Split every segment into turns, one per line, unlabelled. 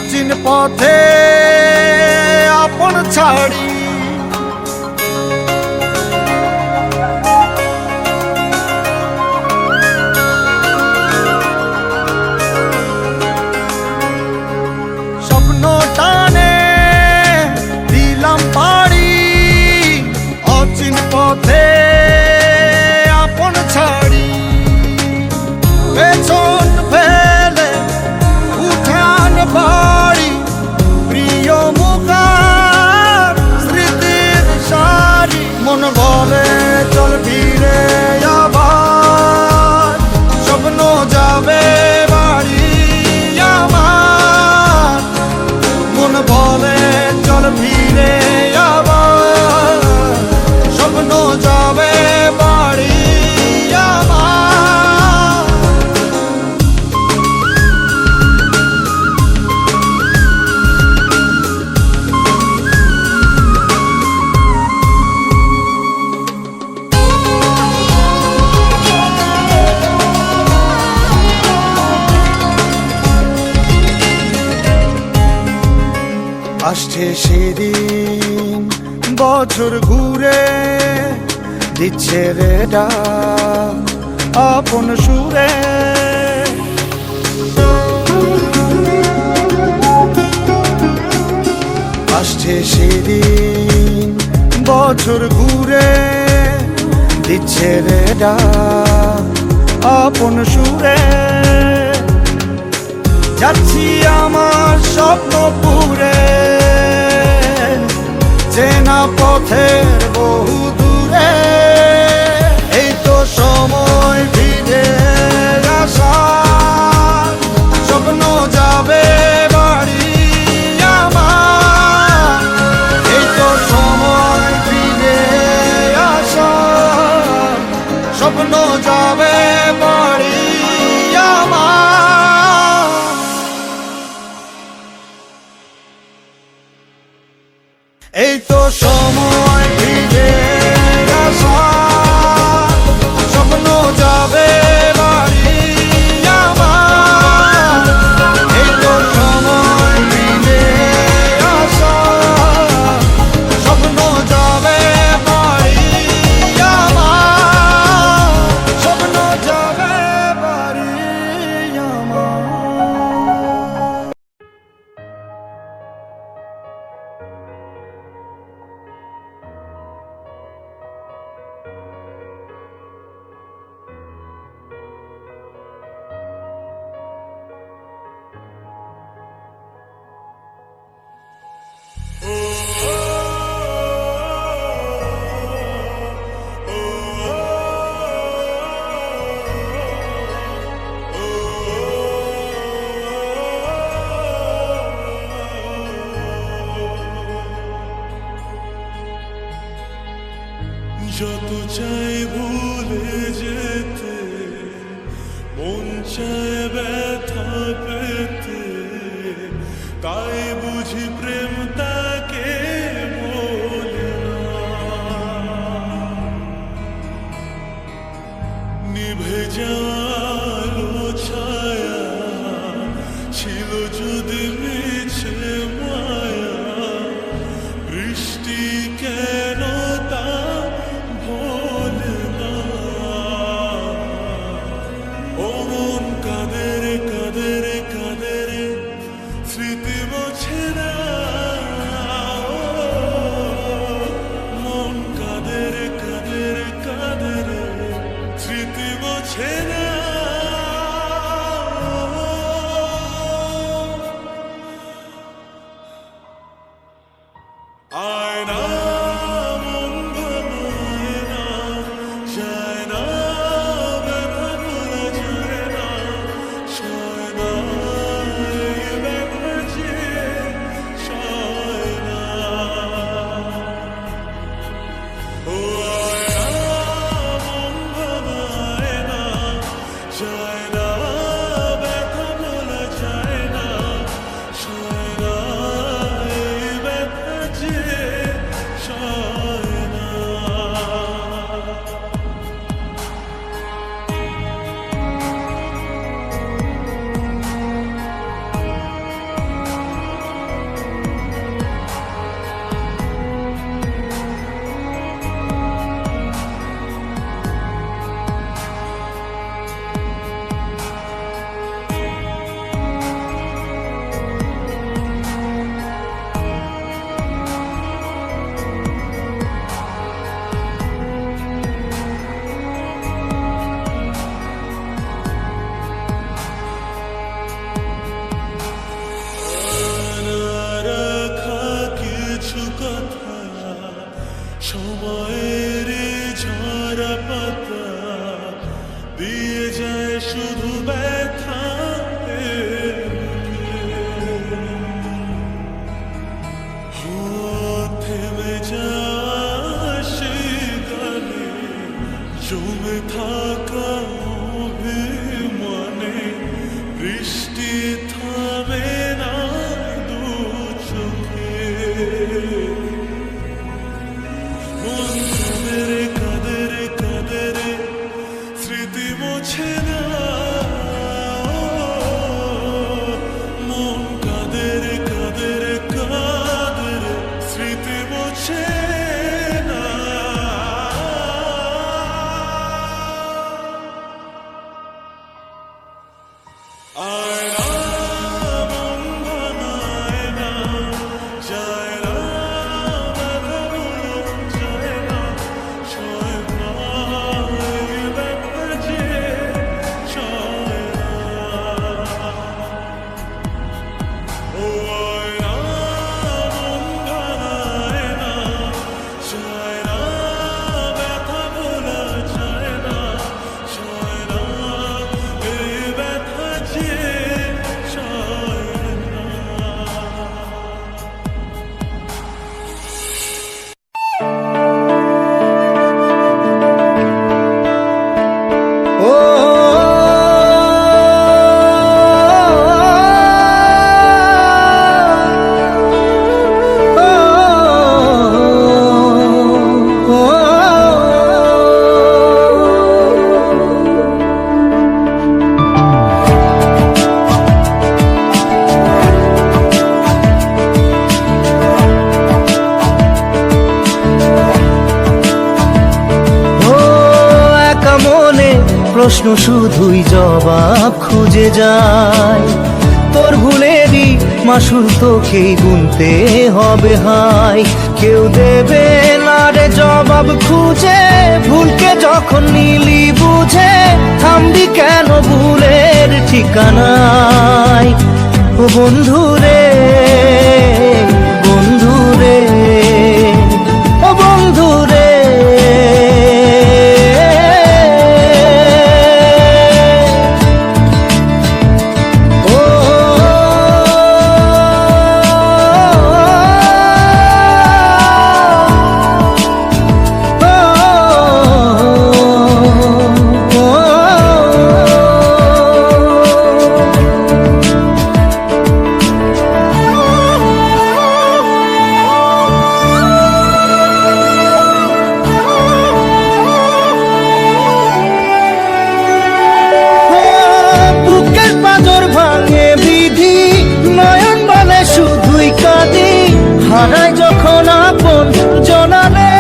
অচিন পথে আপন ছাড়ি স্বপ্ন টানে দিলাম পাড়ি অচিন পথে আপন ছাড়ি পেছন ফেলে উঠান বাড়ি প্রিয় মুখার স্মৃতির সারি মন বলে চল ফিরে আবার স্বপ্ন যাবে বাড়ি আমার মন বলে চল ফিরে আবার স্বপ্ন যাবে বাড়ি আমার আসছে সেদিন বছর ঘুরে দিচ্ছে রে ডাক আপন সুরে আসছে সেদিন বছর ঘুরে দিচ্ছে রে ডাক আপন সুরে যাচ্ছি আমার স্বপ্ন পুরে চেনা পথের বহু দূরে এই তো সময় ফিরে আসার স্বপ্ন যাবে বাড়ি আমার এই তো সময় ফিরে আসার স্বপ্ন যাবে বাড়ি আমার এই তো সময় ফিরে আসার স্বপ্ন যাবে বাড়ি আমার এই তো সময় ফিরে আসার স্বপ্ন যাবে বাড়ি আমার স্বপ্ন যাবে বাড়ি আমার
যত চাই ভুলে যেতে মন চায় ব্যথা পেতে তাই বুঝি প্রেম তাকে বলে নিভে যাওয়ালো ছায়া ছিল যদি মিছে মায়া বৃষ্টি কেন তা ভোলে না ও মন কাঁদে রে কাঁদে রে কাঁদে রে স্মৃতি
প্রশ্ন শুধুই জবাব খুঁজে যায়। তোর ভুলেরই মাসুল তোকেই গুনতে হবে হায়। কেউ দেবে না রে জবাব খুঁজে, ভুলকে যখন নিলি বুঝে থামবি কেন ভুলের ঠিকানায়। ও বন্ধু রে, বন্ধু রে, ও বন্ধু রে। হারাই যখন আপন জনালে,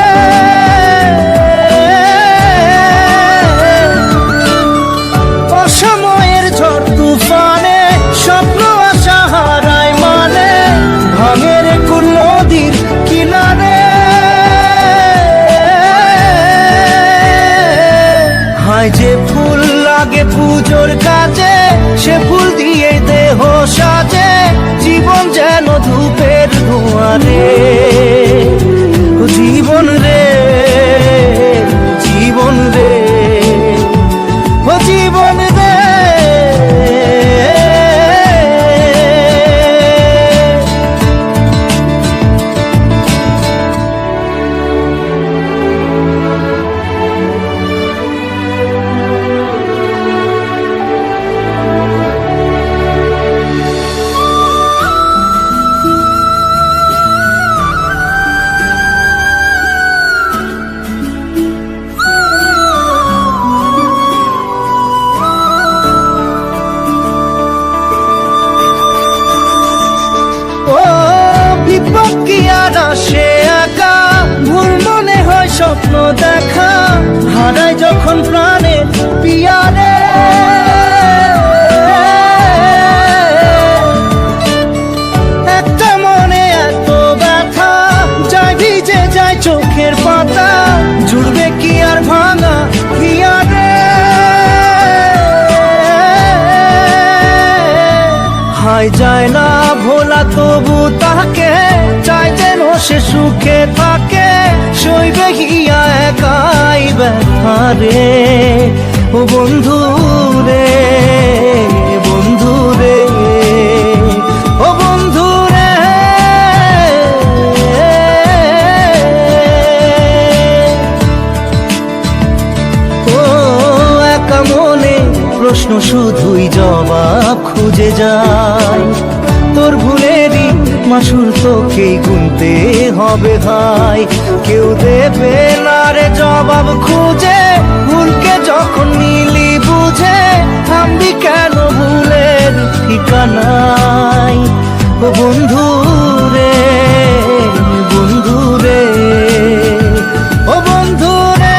অসময়ের ঝড় তুফানে স্বপ্ন আশা হারায় মানে, ভাঙের কোন নদীর কিনারে। হায় যে ফুল লাগে পুজোর কাজে, সে ফুল দিয়ে দেহ সাজে, জীবন যেন ধূপের ধোঁয়ারে। জীবন রে, জীবন রে, ও জীবন রে। সে একা ভুল মনে হয় স্বপ্ন দেখা, হারাই যখন প্রাণে পিয়ারে। একটা মনে এত ব্যথা যায় ভিজে যায় চোখের পাতা, জুড়বে কি আর ভাঙা পিয়ারে। হায় যায় না ভোলা তবু তাকে চাই যেন সে সুখে থাকে, সইবে গিয়া একাই ব্যথারে। ও বন্ধু রে, বন্ধু রে, ও বন্ধু রে। ও একা মনে প্রশ্ন শুধুই জবাব খুঁজে যায়। তোর ভুলেরই মাসুল তোকেই গুনতে হবে ভাই। কেউ দেবে না রে জবাব খুঁজে, ভুলকে যখন নিলি বুঝে থামবি কেন ভুলের ঠিকানায়। ও বন্ধু রে, বন্ধু রে, ও বন্ধু রে।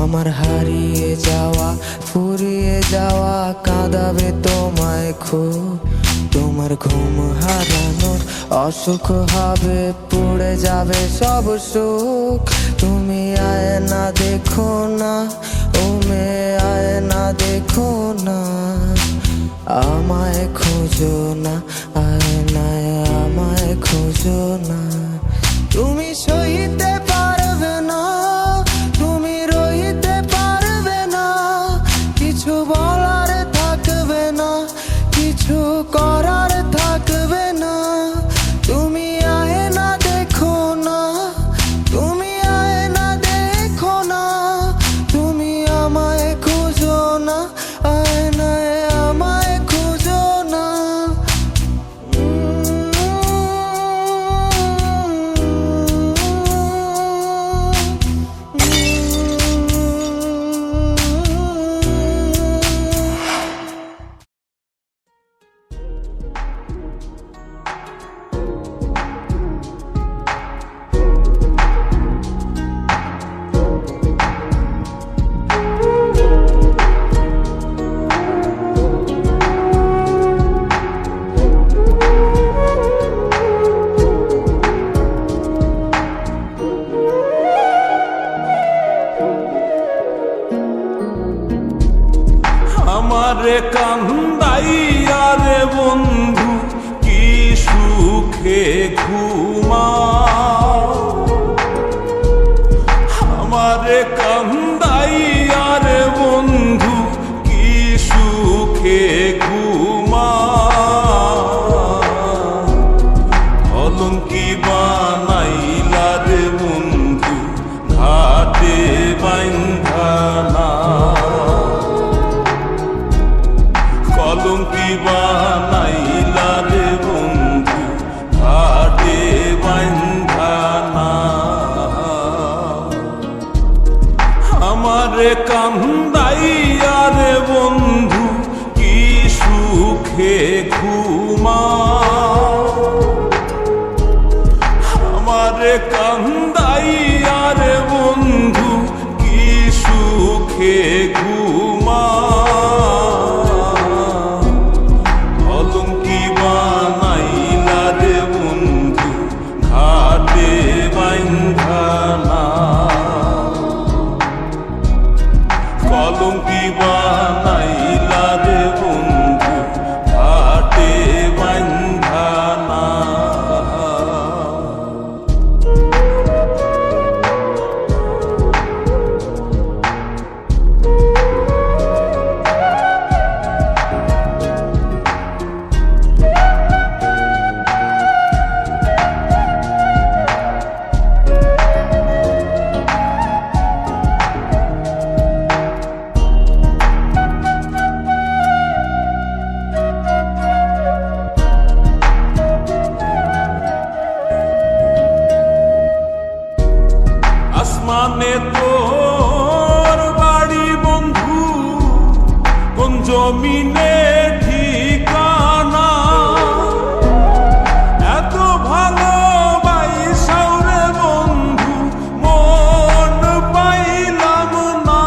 আমার হারিয়ে যাওয়া ফুরিয়ে যাওয়া কাঁদাবে তোমায় খুব। তোমার ঘুম হারানোর অসুখ হবে, পুড়ে যাবে সব সুখ। তুমি আয়না দেখো না, ও মেয়ে আয়না দেখো না, আমায় খোঁজো না, আয়নায় আমায় খোঁজো না। তুমি সইতে পারবে না, তুমি রইতে পারবে না, কিছু বলার থাকবে না, কিছু করার থাকবে না। তুমি আয়না দেখো না, তুমি আয়না দেখো না, তুমি আমায় খোঁজো না, আয়নায় আমায় খোঁজো না।
আমারে কান্দাইয়া রে বন্ধু কি সুখে ঘুমাও, আমারে কান্দাইয়া রে বন্ধু কি সুখে ঘুমাও। কলঙ্কি বানাইলা রে বন্ধু ঘাটে বাইন্ধানা, কলঙ্কি বানাইলা রে বন্ধু ঘাটে বাইন্ধানা। আমারে কান্দাইয়া রে বন্ধু কি সুখে ঘুমাও, আমারে কান্দাইয়া রে বন্ধু কি সুখে ঘুমাও। কলঙ্কি বানাইলা রে বন্ধু ঘাটে বাইন্ধানা, কলঙ্কি বানাইলা রে বন্ধু ঘাটে বাইন্ধানা। আসমানে তোর বাড়ি বন্ধু, কোন জমিনে ঠিকানা, এত ভালোবাসাও রে বন্ধু মন পাইলাম না।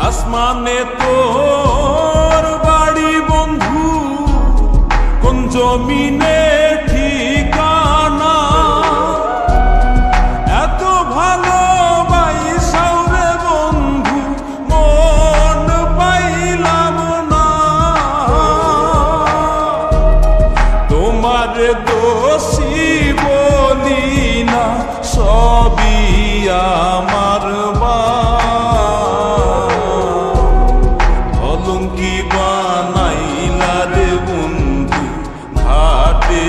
আসমানে তোর বাড়ি বন্ধু, কোন জমিনে ঠিকানা, এত ভালোবাসাও রে বন্ধু মন পাইলাম না। তোমার দোষী বলি না, সবই আমার কলঙ্কি বানাইলা রে বন্ধু ঘাটে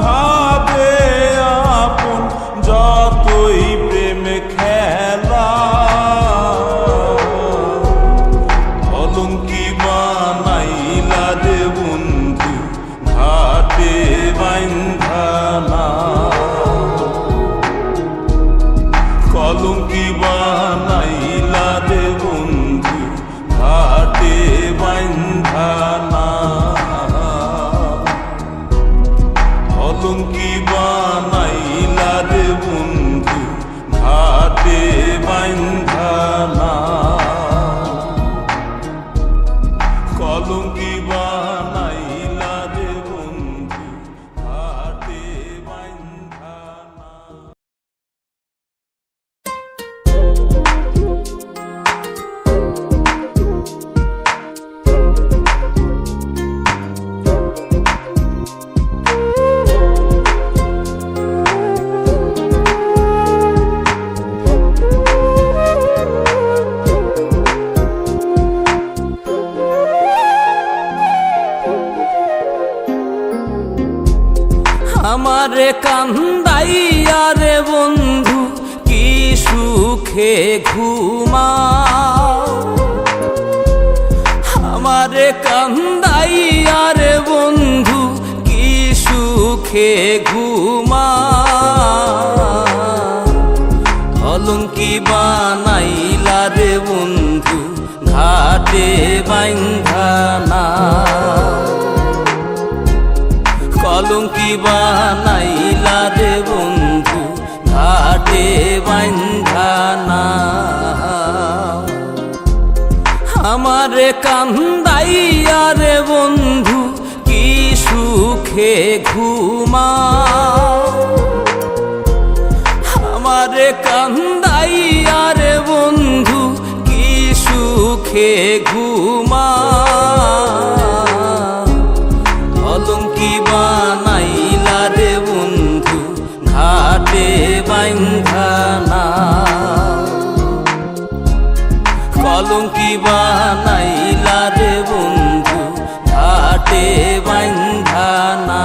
ভাবে আপন যতই প্রেম খেলা, কলঙ্কি বানাইলা রে বন্ধু ঘাটে বাইন্ধানা, কলঙ্কি বানাইলা রে বন্ধু ঘাটে বাইন্ধানা, কলঙ্কি বানাইলা রে বন্ধু ঘাটে বাইন্ধানা, কলঙ্কি বানাইলা রে বন্ধু ঘাটে বাইন্ধানা।
আমারে কান্দাইয়া রে বন্ধু কি সুখে ঘুমাও, আমারে কান্দাইয়া রে বন্ধু কি সুখে ঘুমাও, কলঙ্কি বানাইলা রে বন্ধু ঘাটে বাইন্ধানা, কলঙ্কি বানাইলা রে বন্ধু ঘাটে বাইন্ধানা, আমারে কান্দাইয়া রে বন্ধু কি সুখে ঘুমাও, আমারে কান্দাইয়া রে বন্ধু কি সুখে ঘুমাও, কলঙ্কি বানাইলা রে বন্ধু ঘাটে বাইন্ধানা, কলঙ্কি বানাইলা রে বন্ধু ঘাটে বাইন্ধানা।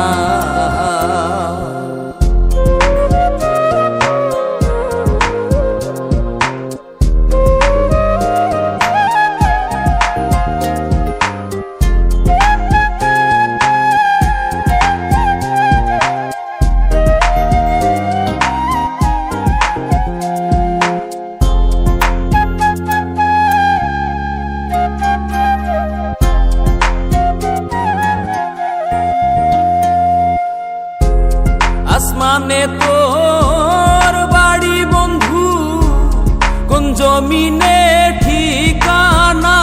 আসমানে তোর বাড়ি বন্ধু, কোন জমিনে ঠিকানা,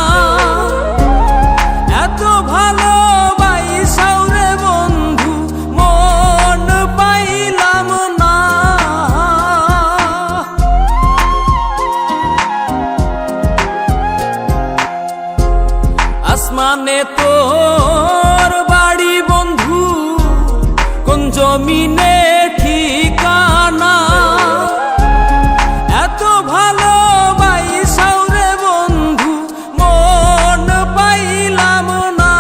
এত ভালোবাসাও রে বন্ধু মন পাইলাম না, আসমানে তোর বাড়ি বন্ধু, কোন জমিনে ঠিকানা, এত ভালোবাসাও রে বন্ধু মন পাইলাম না,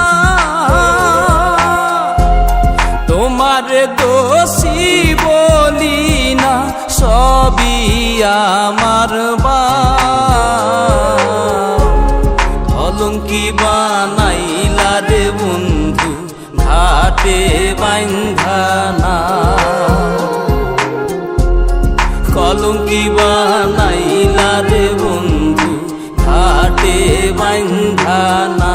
তোমার দোষী বলি না সবই আমার কলঙ্কি বানাইলা রে বন্ধু ঘাটে বাইন্ধানা, কলঙ্কি বানাইলা রে বন্ধু ঘাটে বাইন্ধানা,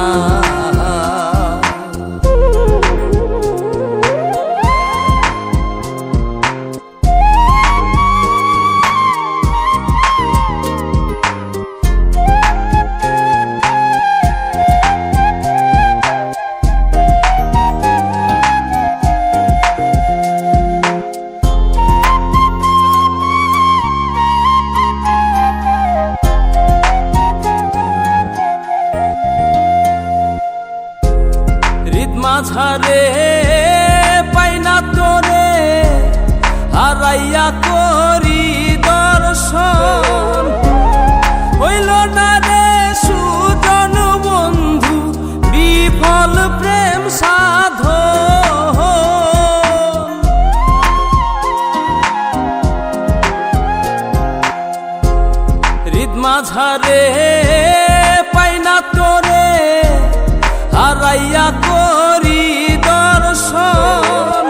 মাঝারে পাইনা তোরে হারাইয়া করি দর্শন, হইল না রে সুজন বন্ধু বিফল প্রেম সাধন,
আহারে পাই না তোরে হারাইয়া করি দর্শন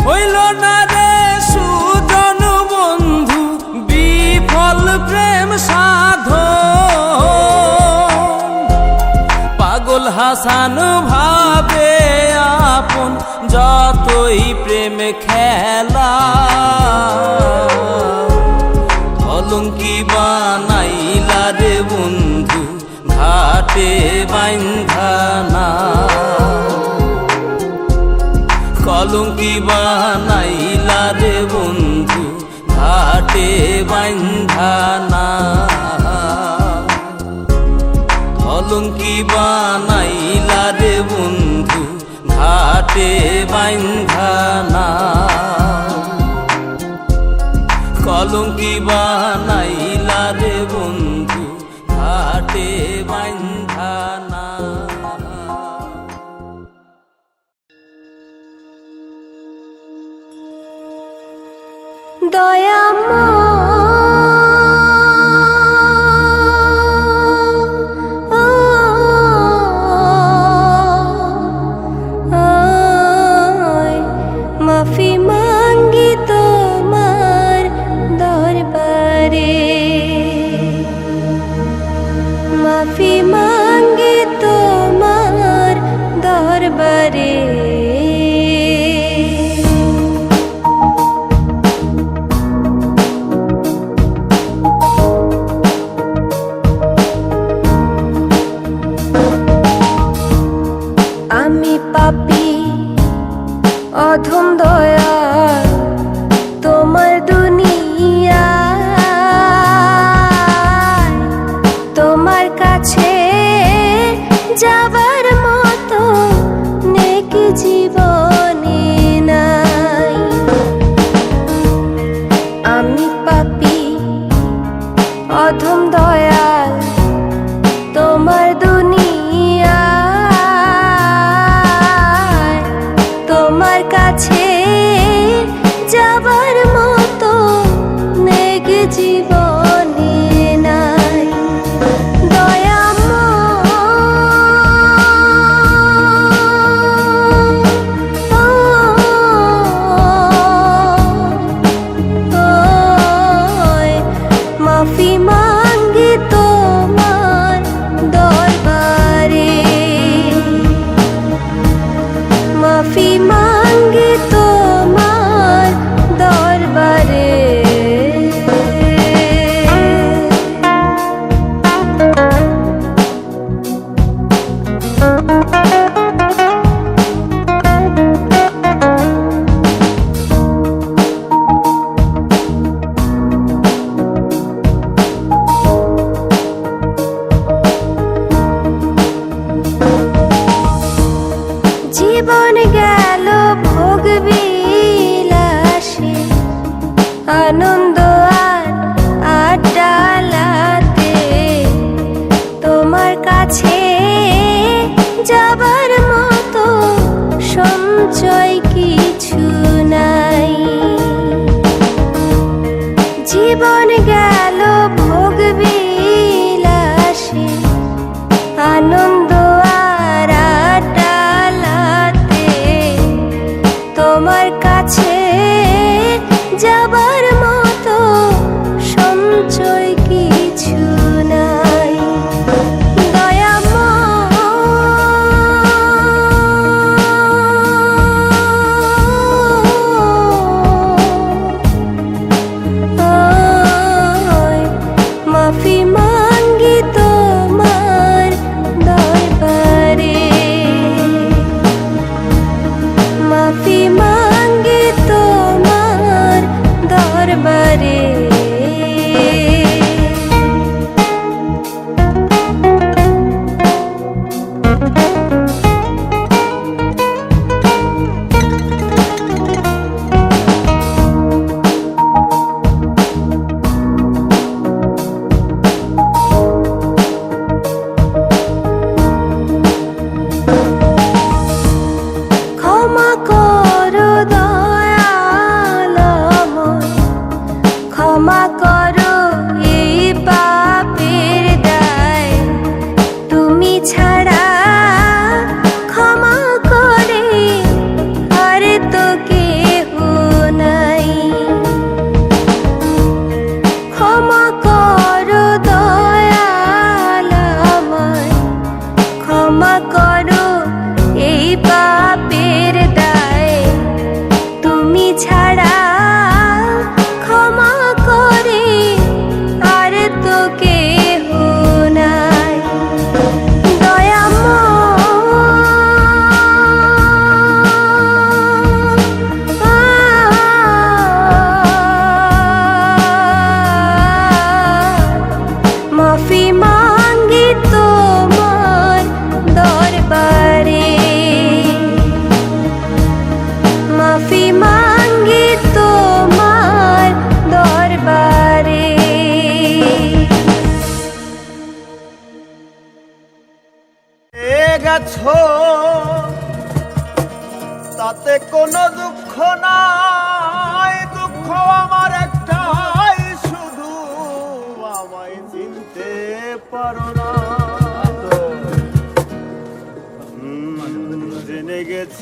হইল না রে সুজন বন্ধু বিফল প্রেম সাধন পাগল হাসান ভাবে আপন যতই প্রেম খেলা কলঙ্কি বানাইলা রে বন্ধু ঘাটে বাইন্ধানা কলঙ্কি বানাইলা রে বন্ধু ঘাটে বাইন্ধানা কলঙ্কি বানাইলা রে বন্ধু ঘাটে বাইন্ধানা কলঙ্কি বানাইলা রে বন্ধু ঘাটে বাইন্ধানা
মাফি মাঙ্গি তোমার দরবারে মাফি মাঙ্গি তোমার দরবারে আমি পাপী অধম দয়াল তোমার দুনিয়া তোমার কাছে যাবার মতো নেক জীবনে নাই আমি পাপী অধম দয়াল তোমার দুনিয়া তোমার কাছে যাবার মতো নেক জীবনে নাই মাফি মাঙ্গি তোমার দরবারে মাফি মাঙ্গি তোমার দরবারে জীবন গেল ভোগ বিলাসে আনন্দ আর আড্ডালাতে তোমার কাছে যাবার মতো সঞ্চয় কিছু নাই জীবন গেল ভোগ বিলাসে আনন্দ আর আড্ডালাতে তোমার কাছে যাবার মতো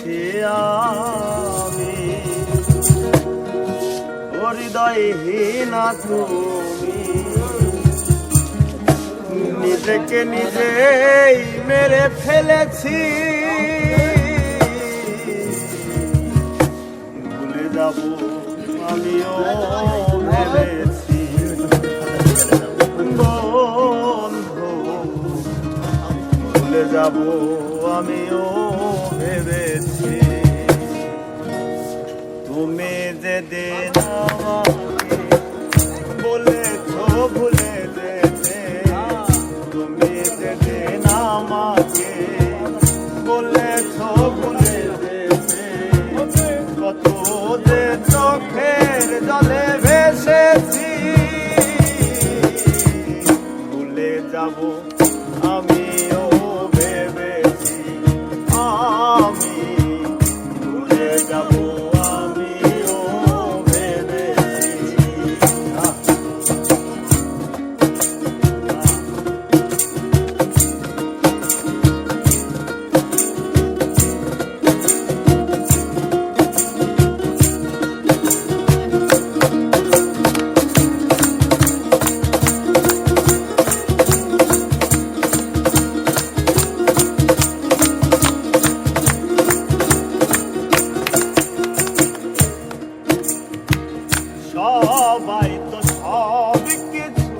গেছি আমি, হৃদয়হীনা তুমি, নিজেকে নিজেই মেরে ফেলেছি। ভুলে যাব আমিও ভেবেছি বন্ধু, ভুলে যাব আমিও ভেবেছি। তুমি যেদিন আমাকে বলেছ ভুলে যেতে, তুমি যেদিন আমাকে বলেছ ভুলে যেতে, কত যে চোখের জলে ভেসেছি। ভুলে যাব আমিও ভেবেছি, আমি ভুলে যাব আমিও ভেবেছি। সবাই তো সব কিছু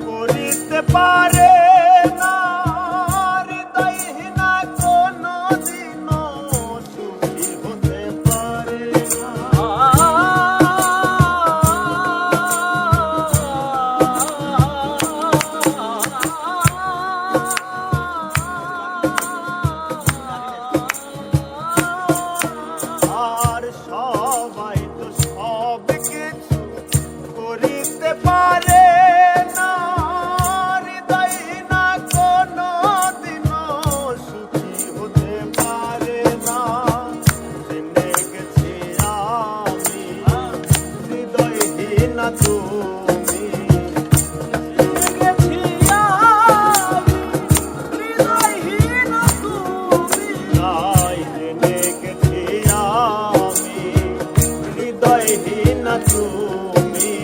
করিতে পারে না, হৃদয়হীনা কোনো দিনও সুখী হতে পারে না। আর সবাই তো সব কিছু করিতে পারে না, হৃদয়হীনা কোনো দিনও সুখী হতে পারে না। জেনে গেছি আমি হৃদয়হীনা তুমি, জেনে গেছি আমি হৃদয়হীনা তুমি, তাই জেনে গেছি আমি হৃদয়হীনা তুমি,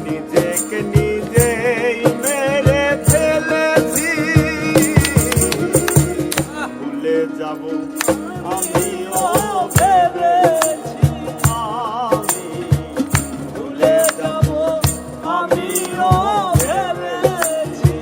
নিজেকে নিজেই মেরে ফেলেছি। ভুলে যাব আমিও ভেবেছি, আমি ভুলে যাব আমিও ভেবেছি।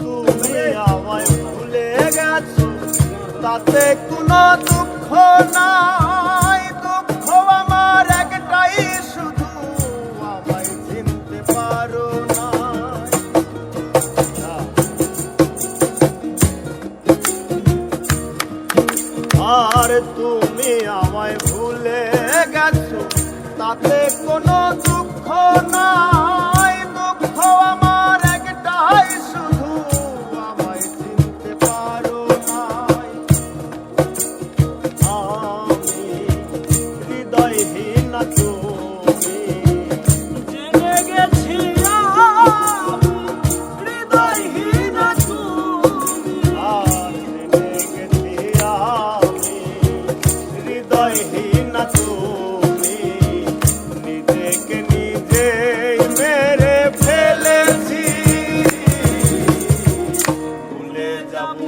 তুমি আমায় ভুলে গেছো তাতে কোনো দুঃখ নাই, দুঃখ আমার একটাই শুধু আমায় চিনতে পারো না। আর তুমি আমায় ভুলে গেছো তাতে কোনো দুঃখ নাই, দুঃখ আমার একটাই শুধু আমায় চিনতে পারো নাই। আমি হৃদয়হীনা তুমি, জেনে গেছি আমি হৃদয়হীনা তুমি, আর জেনে গেছি আমি হৃদয়হীনা তুমি, নিজেকে নিজেই মেরে ফেলেছি। ভুলে যাব